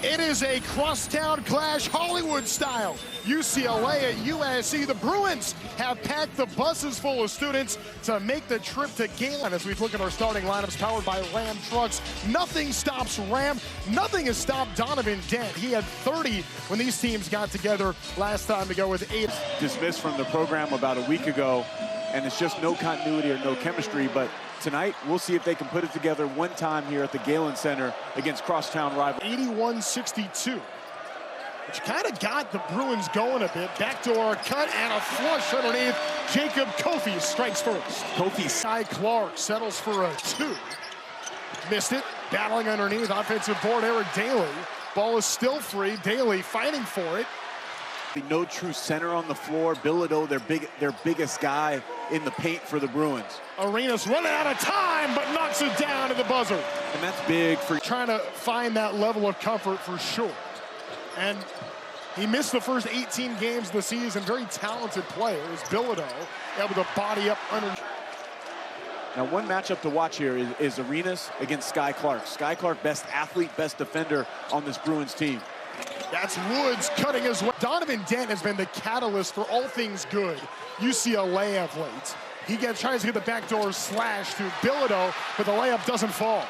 It is a crosstown clash, Hollywood style. UCLA and USC. The Bruins have packed the buses full of students to make the trip to Galen. As we look at our starting lineups powered by Ram trucks, nothing stops Ram. Nothing has stopped Donovan Dent. He had 30 when these teams got together last time to go with 8. Dismissed from the program about a week ago, and it's just no continuity or no chemistry. But tonight, we'll see if they can put it together one time here at the Galen Center against crosstown rival. 81-62, which kind of got the Bruins going a bit. Backdoor cut and a flush underneath. Jacob Kofi strikes first. Sky Clark settles for a 2. Missed it. Battling underneath. Offensive board, Eric Daly. Ball is still free. Daly fighting for it. No true center on the floor. Bilodeau, their biggest guy in the paint for the Bruins. Arenas running out of time, but knocks it down to the buzzer. And that's big for trying to find that level of comfort for sure. And he missed the first 18 games of the season. Very talented player is Bilodeau, able to body up under. Now, one matchup to watch here is Arenas against Sky Clark. Sky Clark, best athlete, best defender on this Bruins team. That's Woods cutting his way. Donovan Dent has been the catalyst for all things good UCLA of late. He tries to get the backdoor slash to Bilodeau, but the layup doesn't fall.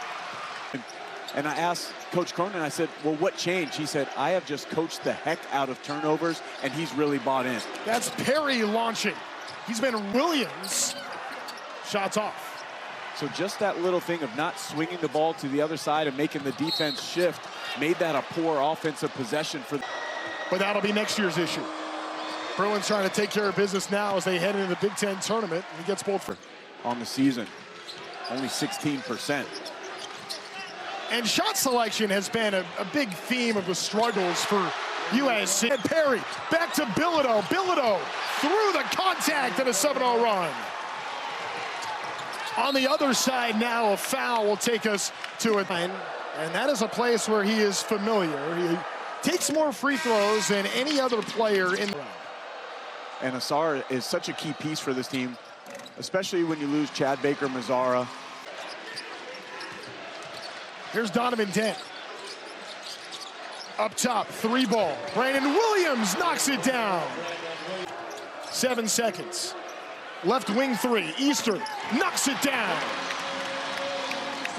And I asked Coach Cronin, I said, well, what changed? He said, I have just coached the heck out of turnovers, and he's really bought in. That's Perry launching. He's been Williams. Shots off. So just that little thing of not swinging the ball to the other side and making the defense shift made that a poor offensive possession for. But that'll be next year's issue. Bruins trying to take care of business now as they head into the Big Ten tournament. He gets both for on the season, only 16%. And shot selection has been a big theme of the struggles for USC. And Perry back to Bilodeau. Bilodeau through the contact and a 7-0 run. On the other side now, a foul will take us to a 9. And that is a place where he is familiar. He takes more free throws than any other player in the round. And Asar is such a key piece for this team, especially when you lose Chad Baker-Mazara. Here's Donovan Dent. Up top, 3 ball. Brandon Williams knocks it down. 7 seconds. Left wing 3, Easter knocks it down.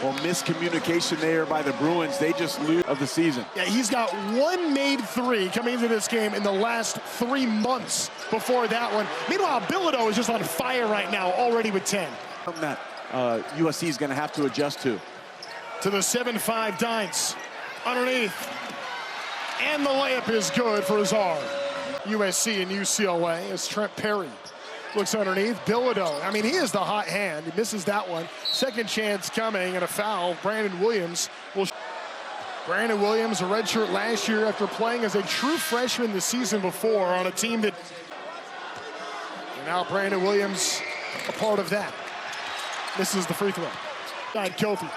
Well, miscommunication there by the Bruins. They just lose of the season. Yeah, he's got 1 made 3 coming into this game in the last 3 months before that one. Meanwhile, Bilodeau is just on fire right now, already with 10. Something that USC is going to have to adjust to. To the 7-5 Dines. Underneath. And the layup is good for Azar. USC and UCLA as Trent Perry looks underneath. Bilodeau, I mean, he is the hot hand. He misses that one. Second chance coming and a foul. Brandon Williams will. Brandon Williams, a redshirt last year after playing as a true freshman the season before on a team that. And now Brandon Williams, a part of that. Misses the free throw. Side Kofi.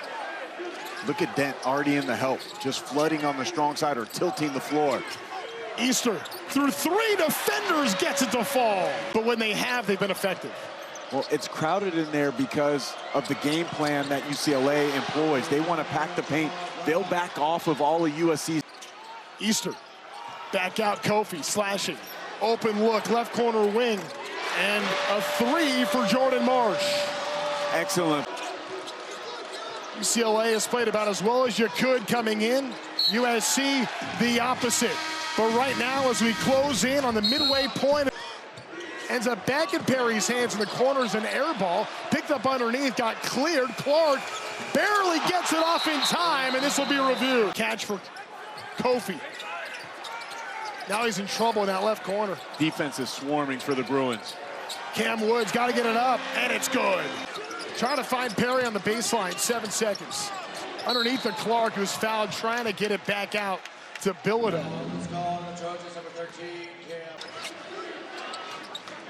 Look at Dent already in the help, just flooding on the strong side or tilting the floor. Easter through 3 defenders gets it to fall. But when they have, they've been effective. Well, it's crowded in there because of the game plan that UCLA employs. They want to pack the paint. They'll back off of all of USC's. Easter, back out Kofi, slashing. Open look, left corner wing. And a 3 for Jordan Marsh. Excellent. UCLA has played about as well as you could coming in. USC, the opposite. But right now, as we close in on the midway point, ends up back in Perry's hands in the corners, an air ball. Picked up underneath, got cleared. Clark barely gets it off in time, and this will be reviewed. Catch for Kofi. Now he's in trouble in that left corner. Defense is swarming for the Bruins. Cam Woods got to get it up, and it's good. Trying to find Perry on the baseline, 7 seconds. Underneath the Clark, who's fouled, trying to get it back out to Bilodeau.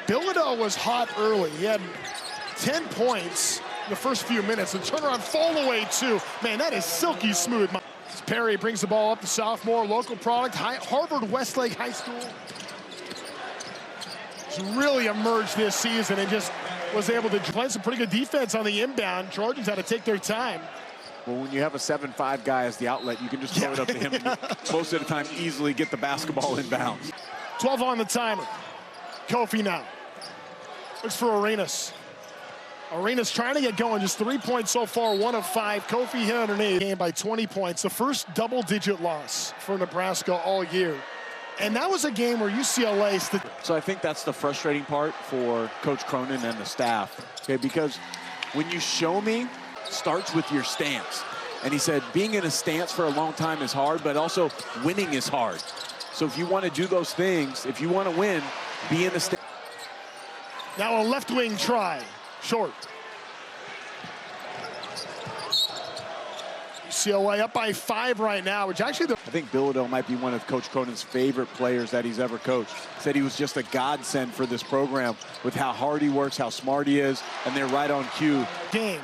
Bilodeau was hot early. He had 10 points in the first few minutes. And turnaround fall away too. Man, that is silky smooth. Perry brings the ball up, the sophomore, local product, Harvard Westlake High School. He's really emerged this season and just was able to play some pretty good defense on the inbound. Trojans had to take their time. Well, when you have a 7'5" guy as the outlet, you can just throw it up to him and most of the time easily get the basketball in bounds. 12 on the timer. Kofi now. Looks for Arenas. Arenas trying to get going. Just 3 points so far, 1 of 5. Kofi hit underneath. Game by 20 points. The first double-digit loss for Nebraska all year. And that was a game where UCLA... So I think that's the frustrating part for Coach Cronin and the staff. Okay, because when you show me, starts with your stance. And he said being in a stance for a long time is hard, but also winning is hard. So if you want to do those things, if you want to win, be in a stance. Now a left wing try. Short. UCLA up by 5 right now, which actually... I think Bilodeau might be one of Coach Cronin's favorite players that he's ever coached. Said he was just a godsend for this program with how hard he works, how smart he is, and they're right on cue. Game.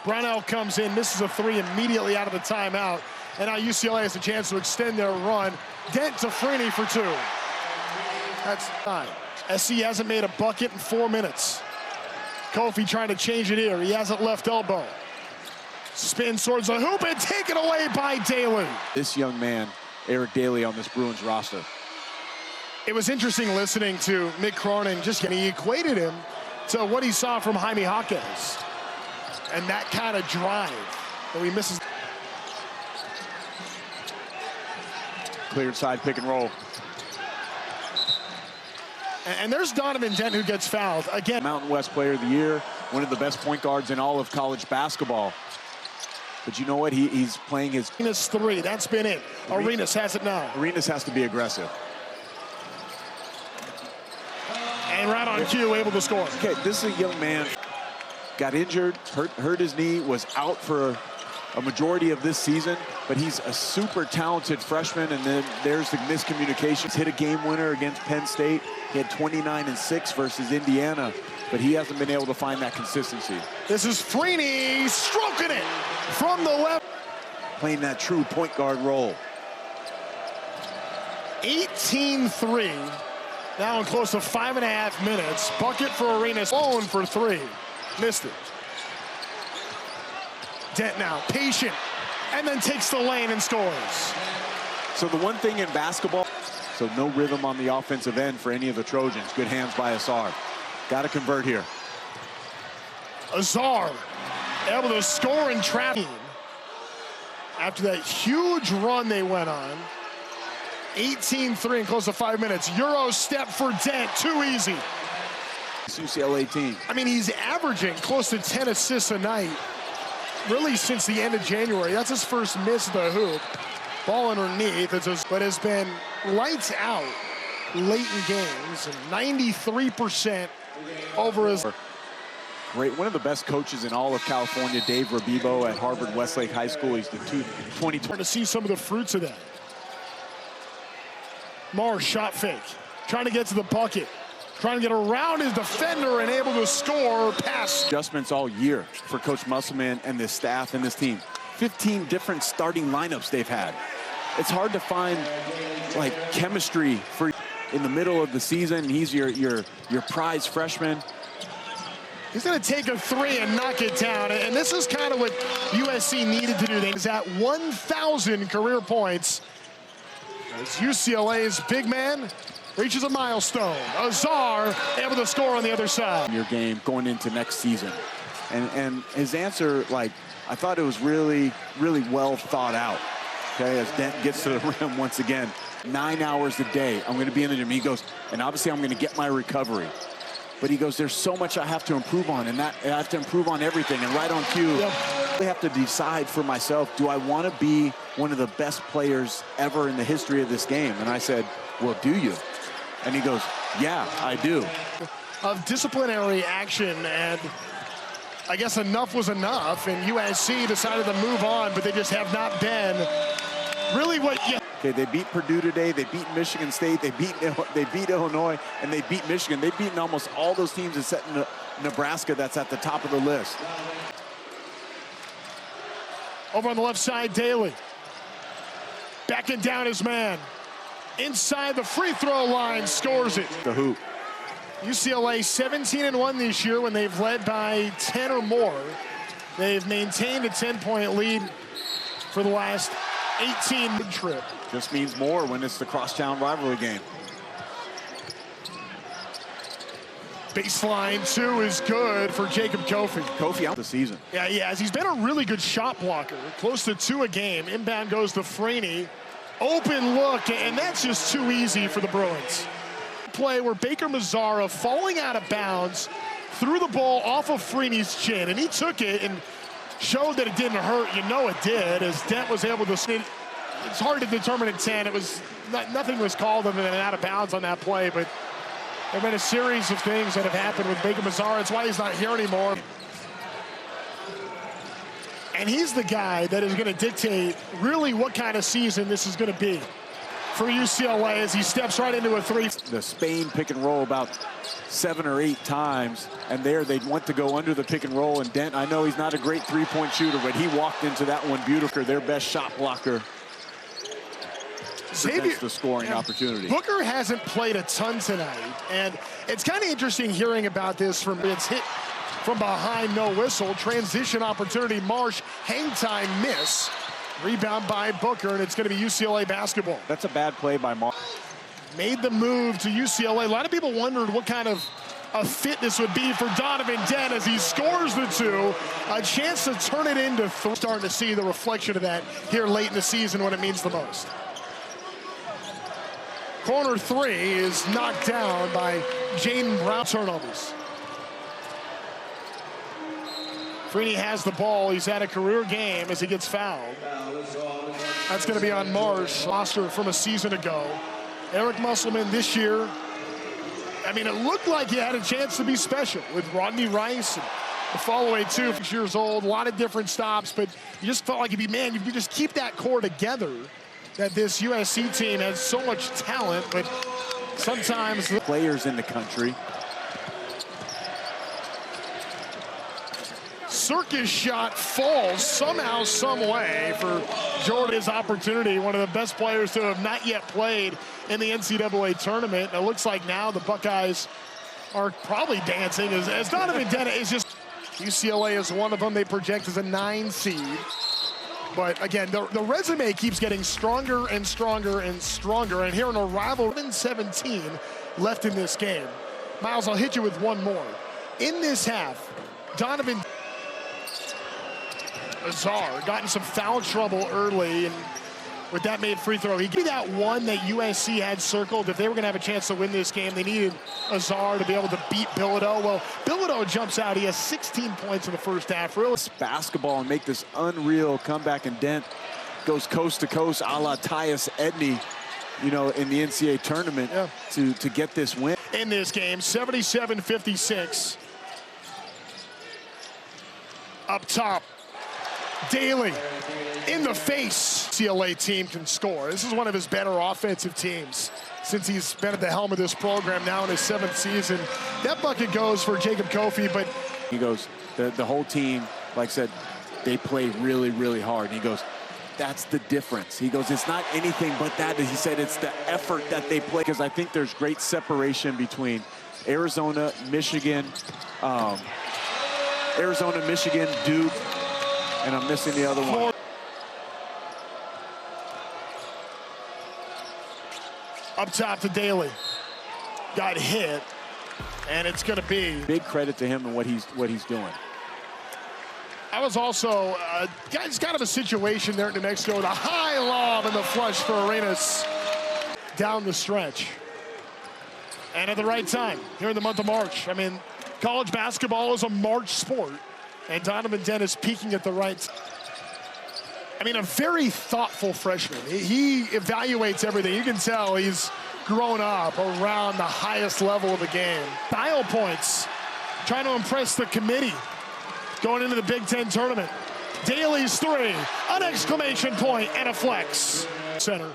Brownell comes in, misses a 3 immediately out of the timeout. And now UCLA has a chance to extend their run. Dent to Freeney for 2. That's 9. SC hasn't made a bucket in 4 minutes. Kofi trying to change it here. He has it left elbow. Spins towards the hoop and taken away by Daly. This young man, Eric Daly, on this Bruins roster. It was interesting listening to Mick Cronin. He equated him to what he saw from Jaime Jaquez. And that kind of drive that he misses. Cleared side pick and roll. And there's Donovan Dent who gets fouled. Again, Mountain West Player of the Year, one of the best point guards in all of college basketball. But you know what? He's playing his... Arenas 3, that's been it. Arenas has it now. Arenas has to be aggressive. And right on cue, able to score. Okay, this is a young man. Got injured, hurt his knee, was out for a majority of this season, but he's a super talented freshman, and then there's the miscommunications. Hit a game winner against Penn State. He had 29 and 6 versus Indiana, but he hasn't been able to find that consistency. This is Freeney stroking it from the left. Playing that true point guard role. 18-3. Now in close to 5.5 minutes. Bucket for Arenas. Own for 3. Missed it. Dent now, patient, and then takes the lane and scores. So the one thing in basketball, so no rhythm on the offensive end for any of the Trojans. Good hands by Azar. Got to convert here. Azar able to score in traffic. After that huge run they went on. 18-3 in close to 5 minutes. Euro step for Dent, too easy. UCLA team. I mean, he's averaging close to 10 assists a night, really since the end of January. That's his first miss at the hoop. Ball underneath, but has been lights out late in games, and 93% over his... Great, one of the best coaches in all of California, Dave Rabibo at Harvard Westlake High School. He's the 2020. To see some of the fruits of that. Marr shot fake, trying to get to the bucket, trying to get around his defender and able to score. Pass. Adjustments all year for Coach Musselman and this staff and this team. 15 different starting lineups they've had. It's hard to find like chemistry for in the middle of the season. He's your prize freshman. He's going to take a 3 and knock it down. And this is kind of what USC needed to do. He's at 1,000 career points. As UCLA's big man reaches a milestone. Azar able to score on the other side. Your game going into next season. And his answer, like, I thought it was really, really well thought out. Okay, as Dent gets to the rim once again. 9 hours a day, I'm going to be in the gym. He goes, and obviously I'm going to get my recovery. But he goes, there's so much I have to improve on, and that I have to improve on everything. And right on cue, I have to decide for myself, do I want to be one of the best players ever in the history of this game? And I said, well, do you? And he goes, yeah, I do. Of disciplinary action, and I guess enough was enough, and USC decided to move on, but they just have not been really what you... Okay, they beat Purdue today, they beat Michigan State, they beat Illinois, and they beat Michigan. They've beaten almost all those teams except Nebraska that's at the top of the list. Over on the left side, Daly. Backing down his man. Inside the free throw line, scores it. The hoop. UCLA 17-1 this year when they've led by 10 or more. They've maintained a 10-point lead for the last 18 trip. Just means more when it's the crosstown rivalry game. Baseline two is good for Jacob Kofi. Kofi out the season. Yeah, he has. He's been a really good shot blocker. Close to 2 a game. Inbound goes to Freeney. Open look, and that's just too easy for the Bruins. Play where Baker Mazzara, falling out of bounds, threw the ball off of Freeney's chin, and he took it and showed that it didn't hurt. You know it did, as Dent was able to. It's hard to determine intent. It was nothing was called other than an out of bounds on that play, but there have been a series of things that have happened with Baker Mazzara. It's why he's not here anymore. And he's the guy that is going to dictate really what kind of season this is going to be for UCLA as he steps right into a three. The Spain pick and roll about 7 or 8 times, and there they'd want to go under the pick and roll. And Dent, I know he's not a great three-point shooter, but he walked into that one beautiful. Their best shot blocker. Xavier, the scoring opportunity. Booker hasn't played a ton tonight, and it's kind of interesting hearing about this from it's hit from behind, no whistle. Transition opportunity, Marsh, hang time miss. Rebound by Booker, and it's going to be UCLA basketball. That's a bad play by Marsh. Made the move to UCLA. A lot of people wondered what kind of a fit this would be for Donovan Dent as he scores the 2. A chance to turn it into 3. Starting to see the reflection of that here late in the season when it means the most. Corner 3 is knocked down by Jaden Brown. Turnovers. Freeney has the ball. He's had a career game as he gets fouled. That's going to be on Marsh. Roster from a season ago. Eric Musselman this year. I mean, it looked like he had a chance to be special with Rodney Rice and the follow-away 2, 6 years old. A lot of different stops, but you just felt like if you just keep that core together, that this USC team has so much talent, but sometimes the players in the country. Circus shot falls somehow, some way for Jordan's opportunity. One of the best players to have not yet played in the NCAA tournament. And it looks like now the Buckeyes are probably dancing as Donovan Dent is just. UCLA is one of them. They project as a 9 seed. But again, the resume keeps getting stronger and stronger and stronger. And here in a rival, 17 left in this game. Miles, I'll hit you with one more. In this half, Donovan Azar got in some foul trouble early, and with that made free throw, he gave me that one that USC had circled. If they were going to have a chance to win this game, they needed Azar to be able to beat Bilodeau. Well, Bilodeau jumps out. He has 16 points in the first half. Really, basketball and make this unreal comeback, and Dent goes coast to coast, a la Tyus Edney, you know, in the NCAA tournament to get this win. In this game, 77-56. Up top, Daly in the face. UCLA team can score. This is one of his better offensive teams since he's been at the helm of this program now in his 7th season. That bucket goes for Jacob Kofi, but he goes, the whole team, like I said, they play really, really hard. He goes, that's the difference. He goes, it's not anything but that. He said it's the effort that they play, because I think there's great separation between Arizona, Michigan, Duke, and I'm missing the other one. Up top to Daly. Got hit, and it's going to be big credit to him and what he's doing. I was also it's kind of a situation there in New Mexico. The high lob and the flush for Arenas down the stretch, and at the right time here in the month of March. I mean, college basketball is a March sport, and Donovan Dent is peaking at the right time. I mean, a very thoughtful freshman. He evaluates everything. You can tell he's grown up around the highest level of the game. Style points, trying to impress the committee going into the Big Ten tournament. Daly's 3, an exclamation point, and a flex. Center.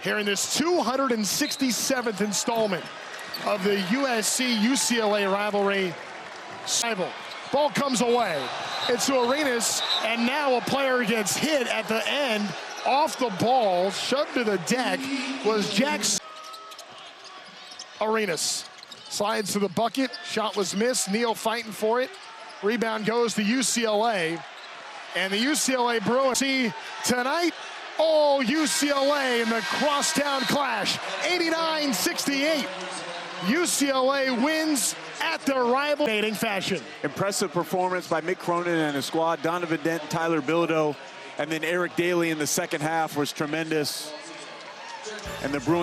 Here in this 267th installment of the USC-UCLA rivalry. Ball comes away. It's to Arenas, and now a player gets hit at the end off the ball, shoved to the deck was Jackson. Arenas slides to the bucket. Shot was missed. Neal fighting for it. Rebound goes to UCLA. And the UCLA Bruins see tonight all UCLA in the crosstown clash. 89-68. UCLA wins at their rival fashion. Impressive performance by Mick Cronin and his squad. Donovan Dent, Tyler Bilodeau, and then Eric Daly in the second half was tremendous. And the Bruins